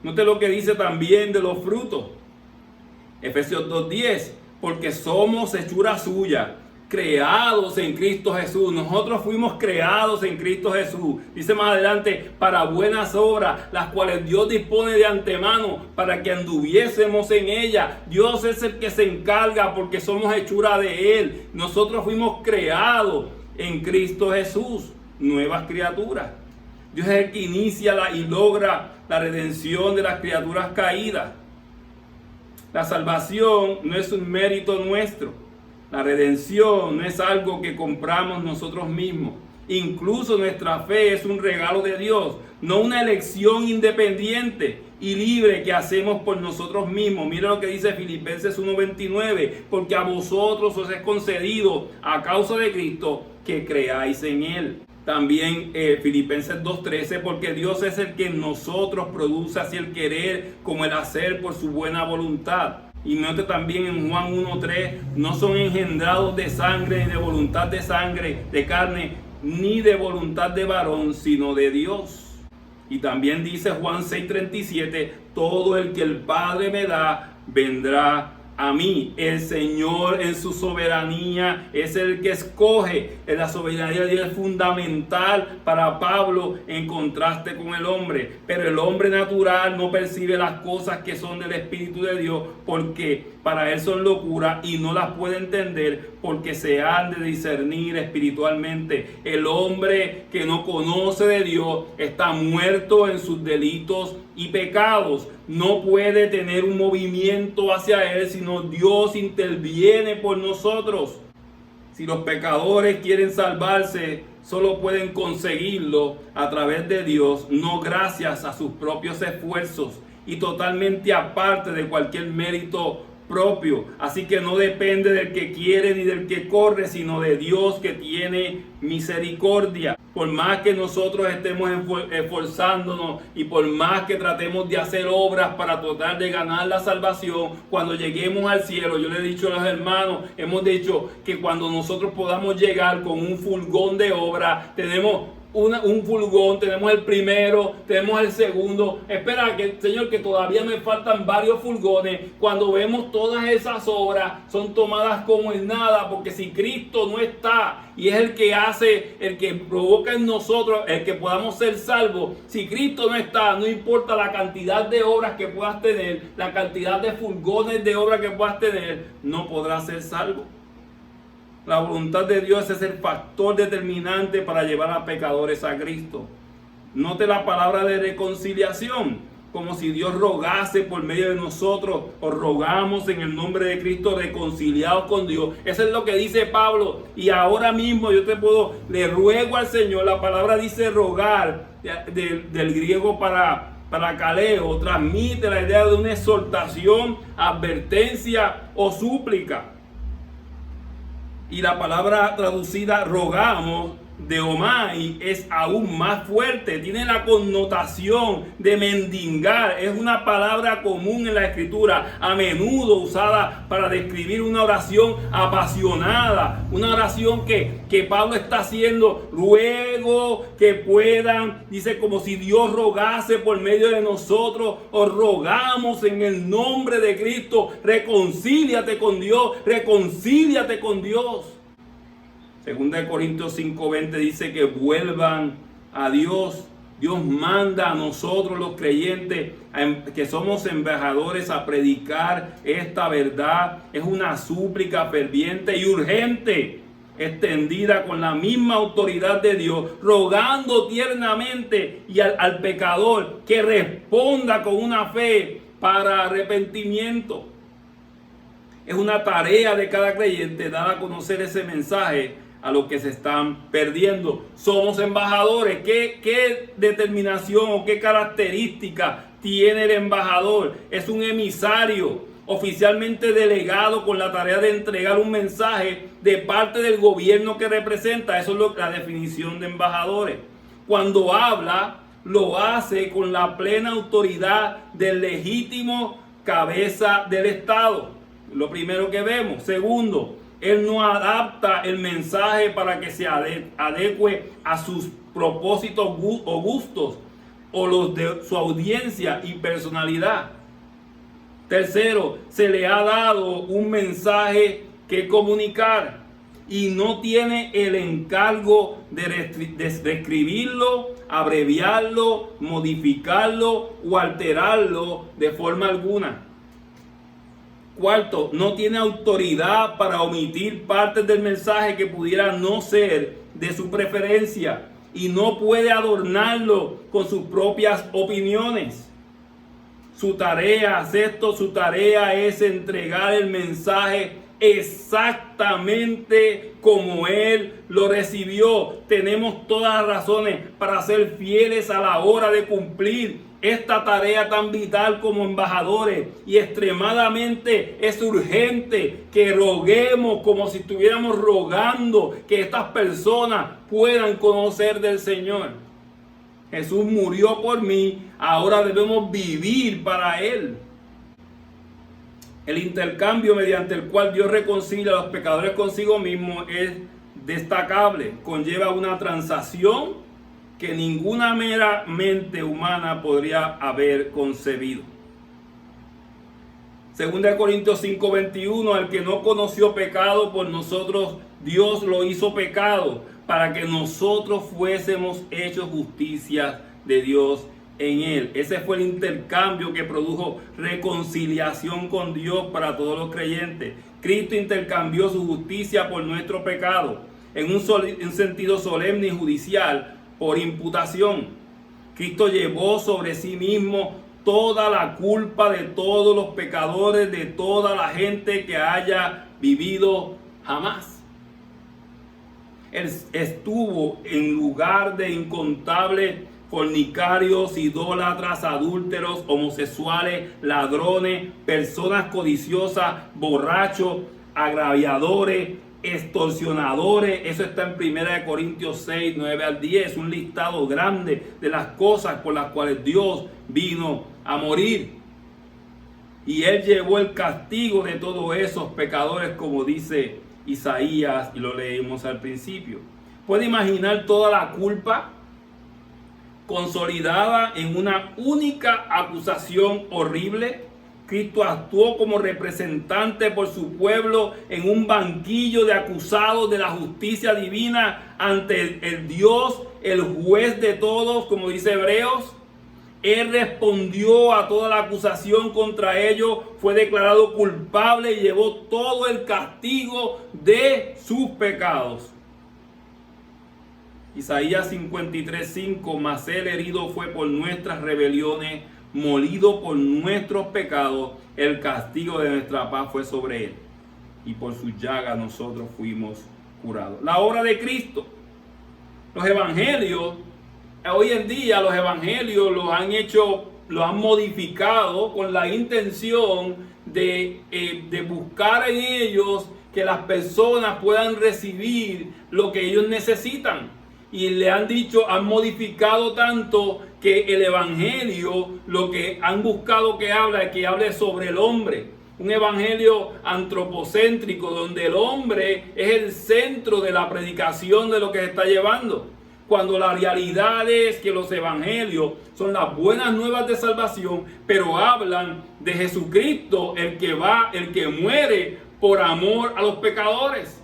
Note lo que dice también de los frutos. Efesios 2:10, porque somos hechura suya, creados en Cristo Jesús. Nosotros fuimos creados en Cristo Jesús. Dice más adelante, para buenas obras, las cuales Dios dispone de antemano para que anduviésemos en ellas. Dios es el que se encarga porque somos hechura de Él. Nosotros fuimos creados en Cristo Jesús, nuevas criaturas. Dios es el que inicia y logra la redención de las criaturas caídas. La salvación no es un mérito nuestro. La redención no es algo que compramos nosotros mismos. Incluso nuestra fe es un regalo de Dios, no una elección independiente y libre que hacemos por nosotros mismos. Mira lo que dice Filipenses 1:29, porque a vosotros os es concedido a causa de Cristo que creáis en Él. También Filipenses 2:13, porque Dios es el que en nosotros produce así el querer como el hacer por su buena voluntad. Y note también en Juan 1:3, no son engendrados de sangre, ni de voluntad de sangre, de carne, ni de voluntad de varón, sino de Dios. Y también dice Juan 6:37, todo el que el Padre me da, vendrá a mí. El Señor en su soberanía es el que escoge. En la soberanía de Dios es fundamental para Pablo en contraste con el hombre. Pero el hombre natural no percibe las cosas que son del Espíritu de Dios, porque para él son locura y no las puede entender, porque se han de discernir espiritualmente. El hombre que no conoce de Dios está muerto en sus delitos y pecados. No puede tener un movimiento hacia él, sino Dios interviene por nosotros. Si los pecadores quieren salvarse, solo pueden conseguirlo a través de Dios, no gracias a sus propios esfuerzos y totalmente aparte de cualquier mérito propio. Así que no depende del que quiere ni del que corre, sino de Dios que tiene misericordia. Por más que nosotros estemos esforzándonos y por más que tratemos de hacer obras para tratar de ganar la salvación, cuando lleguemos al cielo, yo le he dicho a los hermanos, hemos dicho que cuando nosotros podamos llegar con un fulgón de obra, tenemos un fulgón, tenemos el primero, tenemos el segundo. Espera, Señor, que todavía me faltan varios fulgones. Cuando vemos todas esas obras, son tomadas como en nada, porque si Cristo no está y es el que hace, el que provoca en nosotros el que podamos ser salvos, si Cristo no está, no importa la cantidad de obras que puedas tener, la cantidad de fulgones de obras que puedas tener, no podrás ser salvo. La voluntad de Dios es el factor determinante para llevar a pecadores a Cristo. Note la palabra de reconciliación, como si Dios rogase por medio de nosotros, o rogamos en el nombre de Cristo reconciliados con Dios. Eso es lo que dice Pablo. Y ahora mismo le ruego al Señor, la palabra dice rogar, del griego para caleo, transmite la idea de una exhortación, advertencia o súplica. Y la palabra traducida rogamos de omai es aún más fuerte, tiene la connotación de mendigar. Es una palabra común en la escritura, a menudo usada para describir una oración apasionada, una oración que Pablo está haciendo. Luego que puedan, dice, como si Dios rogase por medio de nosotros, os rogamos en el nombre de Cristo, reconcíliate con Dios, reconcíliate con Dios. Segunda de Corintios 5:20 dice que vuelvan a Dios. Dios manda a nosotros los creyentes que somos embajadores a predicar esta verdad. Es una súplica ferviente y urgente, extendida con la misma autoridad de Dios, rogando tiernamente y al pecador que responda con una fe para arrepentimiento. Es una tarea de cada creyente dar a conocer ese mensaje a los que se están perdiendo. Somos embajadores. ¿Qué determinación o qué característica tiene el embajador? Es un emisario oficialmente delegado con la tarea de entregar un mensaje de parte del gobierno que representa. Eso es la definición de embajadores. Cuando habla, lo hace con la plena autoridad del legítimo cabeza del Estado. Lo primero que vemos. Segundo, él no adapta el mensaje para que se adecue a sus propósitos o gustos o los de su audiencia y personalidad. Tercero, se le ha dado un mensaje que comunicar y no tiene el encargo de reescribirlo, abreviarlo, modificarlo o alterarlo de forma alguna. Cuarto, no tiene autoridad para omitir partes del mensaje que pudiera no ser de su preferencia y no puede adornarlo con sus propias opiniones. Su tarea es entregar el mensaje exactamente como Él lo recibió. Tenemos todas las razones para ser fieles a la hora de cumplir esta tarea tan vital como embajadores, y extremadamente es urgente que roguemos como si estuviéramos rogando que estas personas puedan conocer del Señor. Jesús murió por mí, ahora debemos vivir para Él. El intercambio mediante el cual Dios reconcilia a los pecadores consigo mismo es destacable, conlleva una transacción que ninguna mera mente humana podría haber concebido. 2 Corintios 5:21, al que no conoció pecado, por nosotros Dios lo hizo pecado, para que nosotros fuésemos hechos justicia de Dios en Él. Ese fue el intercambio que produjo reconciliación con Dios para todos los creyentes. Cristo intercambió su justicia por nuestro pecado, en un sentido solemne y judicial, por imputación. Cristo llevó sobre sí mismo toda la culpa de todos los pecadores, de toda la gente que haya vivido jamás. Él estuvo en lugar de incontables fornicarios, idólatras, adúlteros, homosexuales, ladrones, personas codiciosas, borrachos, agraviadores, extorsionadores. Eso está en 1 Corintios 6, 9 al 10, un listado grande de las cosas por las cuales Dios vino a morir. Y Él llevó el castigo de todos esos pecadores, como dice Isaías, y lo leímos al principio. ¿Puede imaginar toda la culpa consolidada en una única acusación horrible? Cristo actuó como representante por su pueblo en un banquillo de acusados de la justicia divina ante el Dios, el juez de todos, como dice Hebreos. Él respondió a toda la acusación contra ellos, fue declarado culpable y llevó todo el castigo de sus pecados. Isaías 53:5, mas Él herido fue por nuestras rebeliones, molido por nuestros pecados, el castigo de nuestra paz fue sobre Él, y por sus llagas nosotros fuimos curados. La obra de Cristo. Los evangelios, hoy en día los evangelios los han modificado con la intención de buscar en ellos que las personas puedan recibir lo que ellos necesitan. Y le han han modificado tanto que el evangelio, lo que han buscado que hable sobre el hombre. Un evangelio antropocéntrico, donde el hombre es el centro de la predicación de lo que se está llevando. Cuando la realidad es que los evangelios son las buenas nuevas de salvación, pero hablan de Jesucristo, el que muere por amor a los pecadores.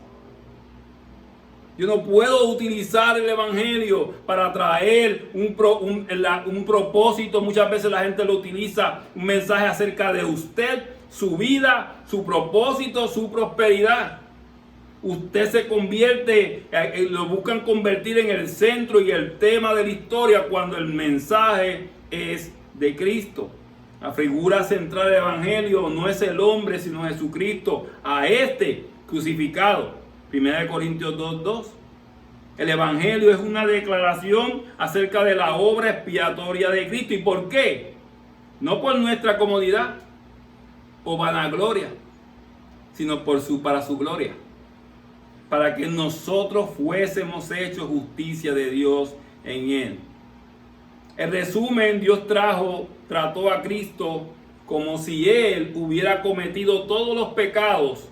Yo no puedo utilizar el evangelio para traer un propósito. Muchas veces la gente lo utiliza, un mensaje acerca de usted, su vida, su propósito, su prosperidad. Usted se convierte, lo buscan convertir en el centro y el tema de la historia, cuando el mensaje es de Cristo. La figura central del evangelio no es el hombre, sino Jesucristo, a este crucificado. 1 Corintios 2:2. El evangelio es una declaración acerca de la obra expiatoria de Cristo. ¿Y por qué? No por nuestra comodidad o vanagloria, sino para su gloria. Para que nosotros fuésemos hechos justicia de Dios en Él. En resumen, Dios trató a Cristo como si Él hubiera cometido todos los pecados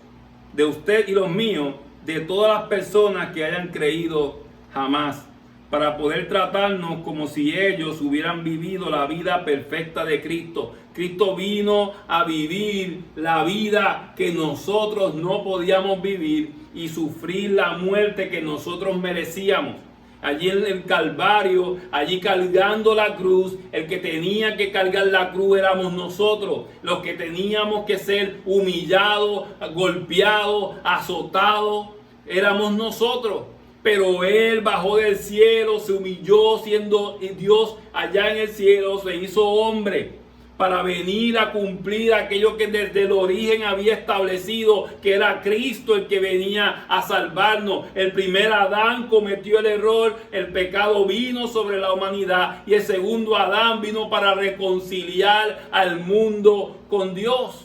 de usted y los míos, de todas las personas que hayan creído jamás, para poder tratarnos como si ellos hubieran vivido la vida perfecta de Cristo. Cristo vino a vivir la vida que nosotros no podíamos vivir y sufrir la muerte que nosotros merecíamos. Allí en el Calvario, allí cargando la cruz, el que tenía que cargar la cruz éramos nosotros, los que teníamos que ser humillados, golpeados, azotados, éramos nosotros. Pero Él bajó del cielo, se humilló siendo Dios allá en el cielo, se hizo hombre, para venir a cumplir aquello que desde el origen había establecido, que era Cristo el que venía a salvarnos. El primer Adán cometió el error, el pecado vino sobre la humanidad, y el segundo Adán vino para reconciliar al mundo con Dios.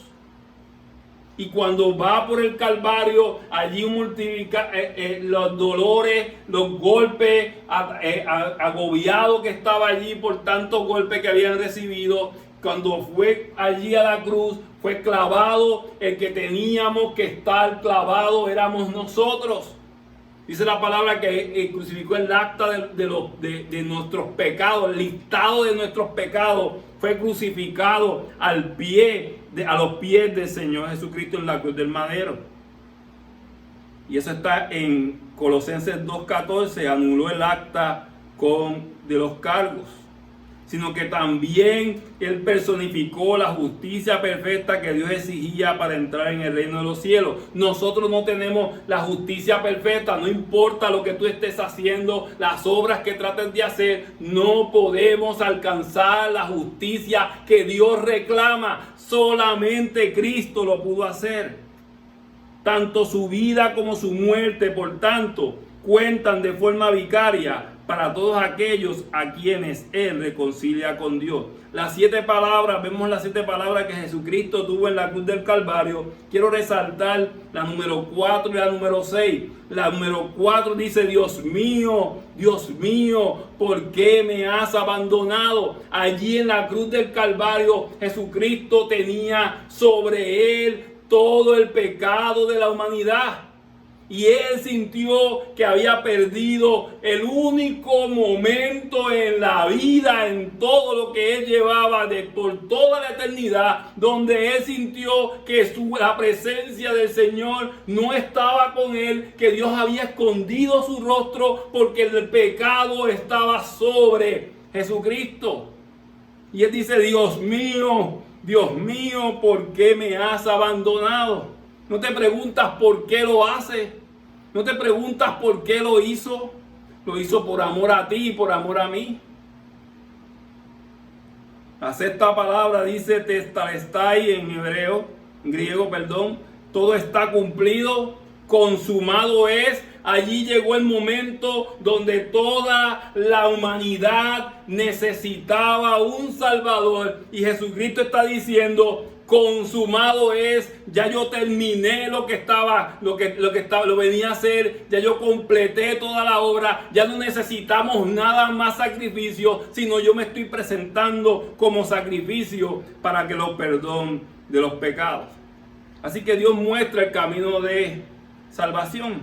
Y cuando va por el Calvario, allí multiplica los dolores, los golpes, agobiado que estaba allí por tantos golpes que habían recibido. Cuando fue allí a la cruz, fue clavado. El que teníamos que estar clavado éramos nosotros. Dice la palabra que crucificó el acta de nuestros pecados, el listado de nuestros pecados. Fue crucificado a los pies del Señor Jesucristo en la cruz del madero. Y eso está en Colosenses 2:14, anuló el acta de los cargos. Sino que también Él personificó la justicia perfecta que Dios exigía para entrar en el reino de los cielos. Nosotros no tenemos la justicia perfecta, no importa lo que tú estés haciendo, las obras que trates de hacer, no podemos alcanzar la justicia que Dios reclama. Solamente Cristo lo pudo hacer. Tanto su vida como su muerte, por tanto, cuentan de forma vicaria para todos aquellos a quienes Él reconcilia con Dios. Las 7 palabras, vemos las 7 palabras que Jesucristo tuvo en la cruz del Calvario. Quiero resaltar la número 4 y la número 6. La número 4 dice: Dios mío, ¿por qué me has abandonado? Allí en la cruz del Calvario, Jesucristo tenía sobre Él todo el pecado de la humanidad. Y Él sintió que había perdido el único momento en la vida, en todo lo que Él llevaba por toda la eternidad, donde Él sintió que la presencia del Señor no estaba con Él, que Dios había escondido su rostro porque el pecado estaba sobre Jesucristo. Y Él dice: Dios mío, ¿por qué me has abandonado? No te preguntas por qué lo hace. No te preguntas por qué lo hizo. Lo hizo por amor a ti y por amor a mí. La 6ª palabra dice tetelestai en griego, todo está cumplido, consumado es. Allí llegó el momento donde toda la humanidad necesitaba un Salvador. Y Jesucristo está diciendo: consumado es, ya yo terminé lo venía a hacer, ya yo completé toda la obra, ya no necesitamos nada más sacrificio, sino yo me estoy presentando como sacrificio para que los perdón de los pecados. Así que Dios muestra el camino de salvación.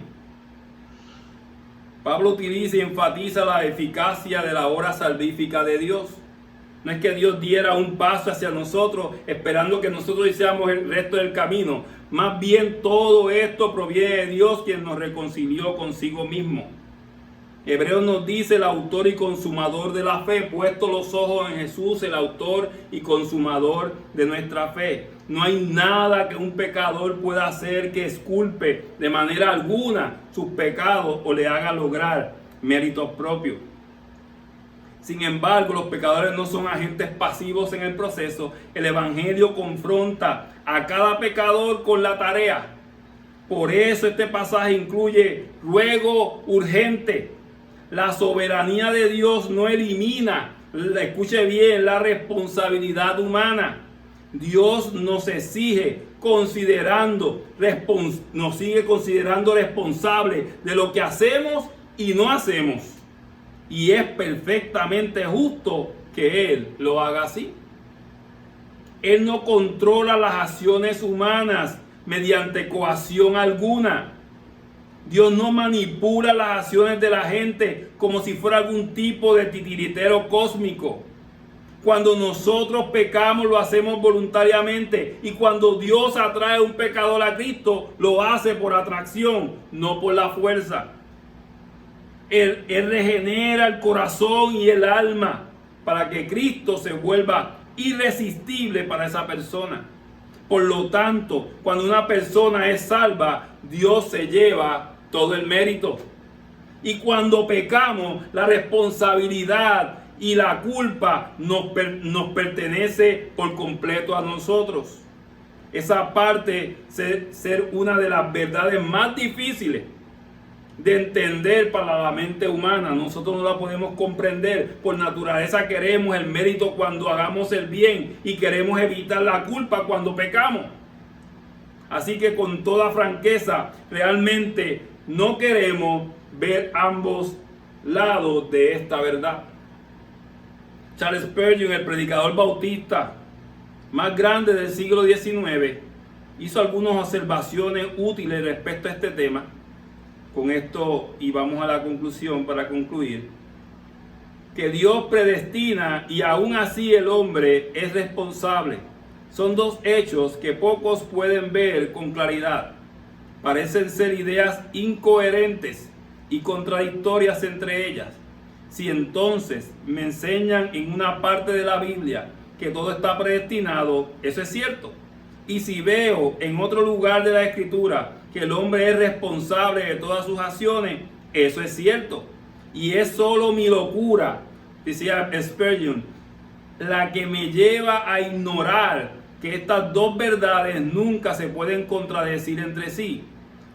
Pablo utiliza y enfatiza la eficacia de la obra salvífica de Dios. No es que Dios diera un paso hacia nosotros esperando que nosotros hiciéramos el resto del camino. Más bien todo esto proviene de Dios, quien nos reconcilió consigo mismo. Hebreos nos dice: el autor y consumador de la fe, puesto los ojos en Jesús, el autor y consumador de nuestra fe. No hay nada que un pecador pueda hacer que exculpe de manera alguna sus pecados o le haga lograr méritos propios. Sin embargo, los pecadores no son agentes pasivos en el proceso. El Evangelio confronta a cada pecador con la tarea. Por eso este pasaje incluye ruego urgente. La soberanía de Dios no elimina, escuche bien, la responsabilidad humana. Dios nos exige nos sigue considerando responsables de lo que hacemos y no hacemos. Y es perfectamente justo que Él lo haga así. Él no controla las acciones humanas mediante coacción alguna. Dios no manipula las acciones de la gente como si fuera algún tipo de titiritero cósmico. Cuando nosotros pecamos, lo hacemos voluntariamente. Y cuando Dios atrae a un pecador a Cristo, lo hace por atracción, no por la fuerza. Él regenera el corazón y el alma para que Cristo se vuelva irresistible para esa persona. Por lo tanto, cuando una persona es salva, Dios se lleva todo el mérito. Y cuando pecamos, la responsabilidad y la culpa nos pertenece por completo a nosotros. Esa parte ser una de las verdades más difíciles de entender para la mente humana. Nosotros no la podemos comprender. Por naturaleza queremos el mérito cuando hagamos el bien y queremos evitar la culpa cuando pecamos. Así que con toda franqueza, realmente no queremos ver ambos lados de esta verdad. Charles Spurgeon, el predicador bautista más grande del siglo XIX, hizo algunas observaciones útiles respecto a este tema. Con esto, y vamos a la conclusión para concluir, que Dios predestina y aún así el hombre es responsable. Son dos hechos que pocos pueden ver con claridad. Parecen ser ideas incoherentes y contradictorias entre ellas. Si entonces me enseñan en una parte de la Biblia que todo está predestinado, eso es cierto. Y si veo en otro lugar de la Escritura que el hombre es responsable de todas sus acciones, eso es cierto. Y es solo mi locura, decía Spurgeon, la que me lleva a ignorar que estas dos verdades nunca se pueden contradecir entre sí.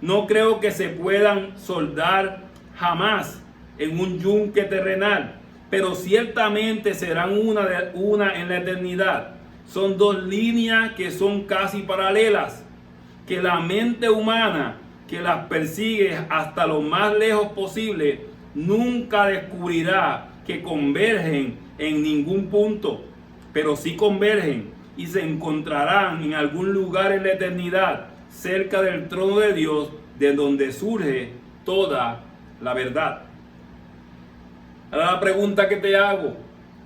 No creo que se puedan soldar jamás en un yunque terrenal, pero ciertamente serán una en la eternidad. Son dos líneas que son casi paralelas, que la mente humana que las persigue hasta lo más lejos posible nunca descubrirá que convergen en ningún punto, pero sí convergen y se encontrarán en algún lugar en la eternidad, cerca del trono de Dios, de donde surge toda la verdad. Ahora la pregunta que te hago: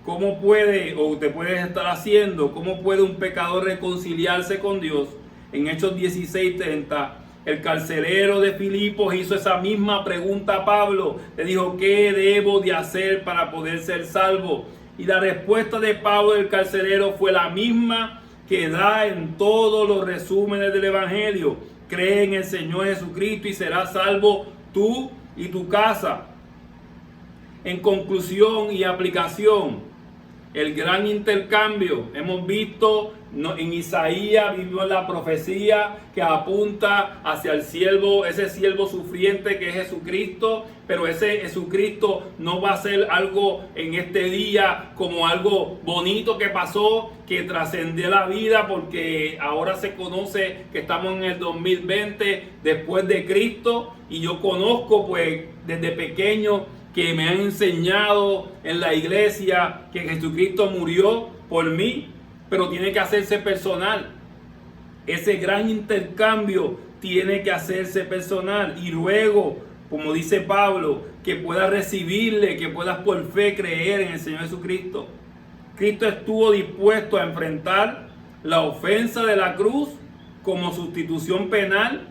¿cómo puede, o te puedes estar haciendo, cómo puede un pecador reconciliarse con Dios? En Hechos 16:30, el carcelero de Filipos hizo esa misma pregunta a Pablo. Le dijo: ¿qué debo de hacer para poder ser salvo? Y la respuesta de Pablo, el carcelero, fue la misma que da en todos los resúmenes del Evangelio: cree en el Señor Jesucristo y serás salvo tú y tu casa. En conclusión y aplicación, el gran intercambio, hemos visto en Isaías, vimos la profecía que apunta hacia el siervo, ese siervo sufriente que es Jesucristo, pero ese Jesucristo no va a ser algo en este día como algo bonito que pasó, que trascendió la vida, porque ahora se conoce que estamos en el 2020 después de Cristo, y yo conozco pues desde pequeño que me han enseñado en la iglesia que Jesucristo murió por mí, pero tiene que hacerse personal. Ese gran intercambio tiene que hacerse personal, y luego, como dice Pablo, que puedas recibirle, que puedas por fe creer en el Señor Jesucristo. Cristo estuvo dispuesto a enfrentar la ofensa de la cruz como sustitución penal,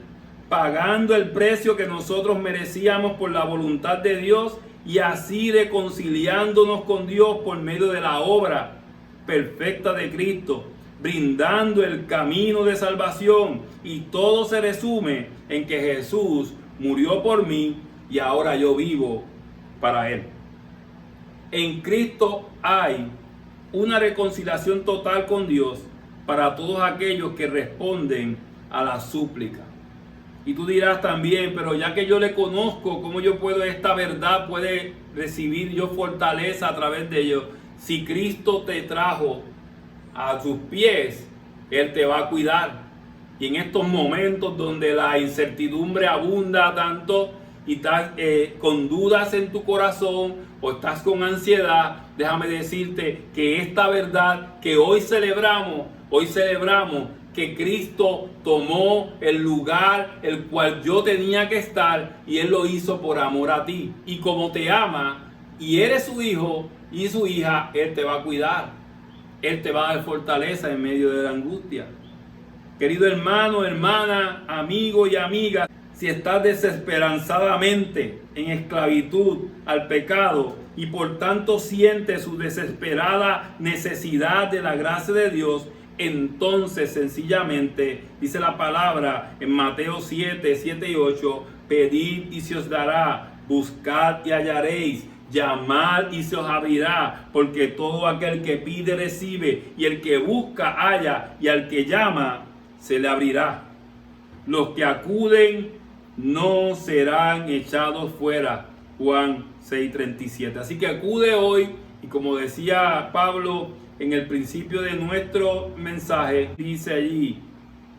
pagando el precio que nosotros merecíamos por la voluntad de Dios, y así reconciliándonos con Dios por medio de la obra perfecta de Cristo, brindando el camino de salvación. Y todo se resume en que Jesús murió por mí y ahora yo vivo para Él. En Cristo hay una reconciliación total con Dios para todos aquellos que responden a la súplica. Y tú dirás también: pero ya que yo le conozco, ¿cómo yo puedo, esta verdad puede recibir yo fortaleza a través de ello? Si Cristo te trajo a sus pies, Él te va a cuidar. Y en estos momentos donde la incertidumbre abunda tanto y estás con dudas en tu corazón o estás con ansiedad, déjame decirte que esta verdad que hoy celebramos que Cristo tomó el lugar el cual yo tenía que estar, y Él lo hizo por amor a ti. Y como te ama y eres su hijo y su hija, Él te va a cuidar. Él te va a dar fortaleza en medio de la angustia. Querido hermano, hermana, amigo y amiga, si estás desesperanzadamente en esclavitud al pecado y por tanto sientes su desesperada necesidad de la gracia de Dios, entonces sencillamente dice la palabra en Mateo 7 y 8: pedid y se os dará, buscad y hallaréis, llamad y se os abrirá, porque todo aquel que pide recibe, y el que busca halla, y al que llama se le abrirá. Los que acuden no serán echados fuera. Juan 6:37. Así que acude hoy, y como decía Pablo en el principio de nuestro mensaje, dice allí,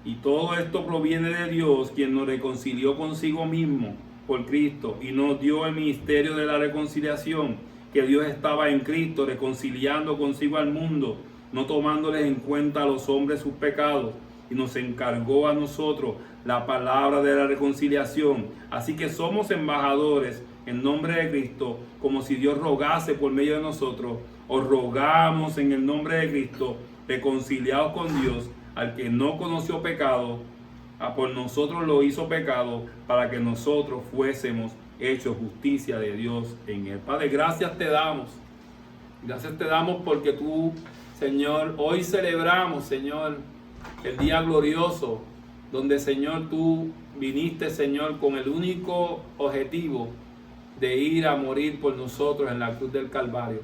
y todo esto proviene de Dios, quien nos reconcilió consigo mismo por Cristo y nos dio el ministerio de la reconciliación, que Dios estaba en Cristo reconciliando consigo al mundo, no tomándoles en cuenta a los hombres sus pecados, y nos encargó a nosotros la palabra de la reconciliación. Así que somos embajadores en nombre de Cristo, como si Dios rogase por medio de nosotros. Os rogamos en el nombre de Cristo, reconciliados con Dios, al que no conoció pecado, por nosotros lo hizo pecado, para que nosotros fuésemos hechos justicia de Dios en él. Padre, gracias te damos. Gracias te damos porque tú, Señor, hoy celebramos, Señor, el día glorioso, donde, Señor, tú viniste, Señor, con el único objetivo de ir a morir por nosotros en la cruz del Calvario.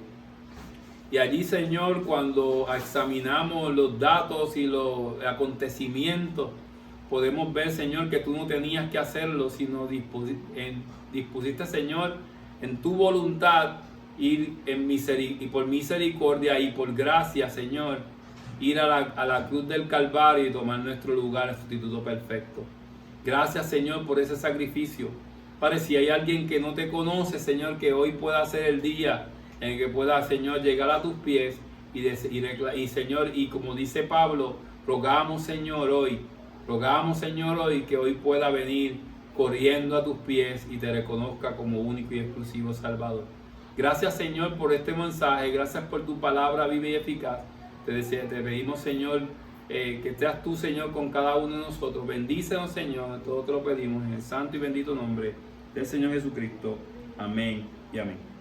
Y allí, Señor, cuando examinamos los datos y los acontecimientos, podemos ver, Señor, que tú no tenías que hacerlo, sino dispusiste, Señor, en tu voluntad, ir y por misericordia y por gracia, Señor, ir a la cruz del Calvario y tomar nuestro lugar en sustituto perfecto. Gracias, Señor, por ese sacrificio. Padre, si hay alguien que no te conoce, Señor, que hoy pueda ser el día en el que pueda, Señor, llegar a tus pies y Señor, y como dice Pablo, rogamos, Señor, hoy que hoy pueda venir corriendo a tus pies y te reconozca como único y exclusivo Salvador. Gracias, Señor, por este mensaje. Gracias por tu palabra viva y eficaz. Te pedimos, Señor, que seas tú, Señor, con cada uno de nosotros. Bendícenos, Señor. Todo te lo pedimos en el santo y bendito nombre del Señor Jesucristo. Amén y amén.